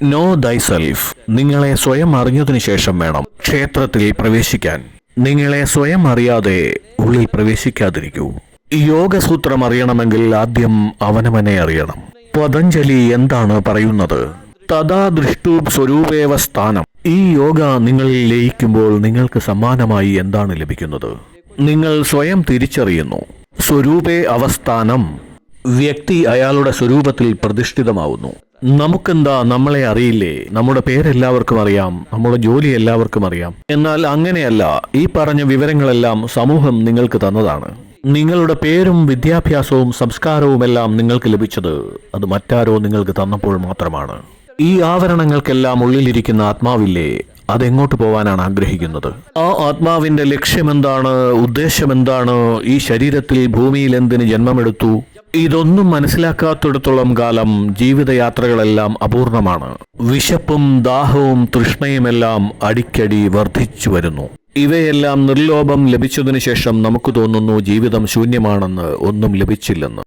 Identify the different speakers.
Speaker 1: No ദൈസെൽഫ്. നിങ്ങളെ സ്വയം അറിഞ്ഞതിനു ശേഷം വേണം ക്ഷേത്രത്തിൽ പ്രവേശിക്കാൻ. നിങ്ങളെ സ്വയം അറിയാതെ ഉള്ളിൽ പ്രവേശിക്കാതിരിക്കൂ. യോഗസൂത്രം അറിയണമെങ്കിൽ ആദ്യം അവനവനെ അറിയണം. പതഞ്ജലി എന്താണ് പറയുന്നത്? തഥാ ദൃഷ്ടു സ്വരൂപേവ സ്ഥാനം. ഈ യോഗ നിങ്ങളിൽ ലയിക്കുമ്പോൾ നിങ്ങൾക്ക് സമ്മാനമായി എന്താണ് ലഭിക്കുന്നത്? നിങ്ങൾ സ്വയം തിരിച്ചറിയുന്നു. സ്വരൂപേ അവസ്ഥാനം. വ്യക്തി അയാളുടെ സ്വരൂപത്തിൽ പ്രതിഷ്ഠിതമാവുന്നു. നമുക്കെന്താ, നമ്മളെ അറിയില്ലേ? നമ്മുടെ പേരെല്ലാവർക്കും അറിയാം, നമ്മുടെ ജോലി എല്ലാവർക്കും അറിയാം. എന്നാൽ അങ്ങനെയല്ല. ഈ പറഞ്ഞ വിവരങ്ങളെല്ലാം സമൂഹം നിങ്ങൾക്ക് തന്നതാണ്. നിങ്ങളുടെ പേരും വിദ്യാഭ്യാസവും സംസ്കാരവുമെല്ലാം നിങ്ങൾക്ക് ലഭിച്ചത് അത് മറ്റാരോ നിങ്ങൾക്ക് തന്നപ്പോൾ മാത്രമാണ്. ഈ ആവരണങ്ങൾക്കെല്ലാം ഉള്ളിലിരിക്കുന്ന ആത്മാവില്ലേ, അതെങ്ങോട്ട് പോവാനാണ് ആഗ്രഹിക്കുന്നത്? ആ ആത്മാവിന്റെ ലക്ഷ്യമെന്താണ്? ഉദ്ദേശമെന്താണ്? ഈ ശരീരത്തിൽ ഭൂമിയിൽ എന്തിന് ജന്മമെടുത്തു? ഇതൊന്നും മനസ്സിലാക്കാത്തിടത്തോളം കാലം ജീവിതയാത്രകളെല്ലാം അപൂർണമാണ്. വിശപ്പും ദാഹവും തൃഷ്ണയുമെല്ലാം അടിക്കടി വർദ്ധിച്ചു വരുന്നു. ഇവയെല്ലാം നിർലോഭം ലഭിച്ചതിനു ശേഷം നമുക്ക് തോന്നുന്നു ജീവിതം ശൂന്യമാണെന്ന്, ഒന്നും ലഭിച്ചില്ലെന്ന്.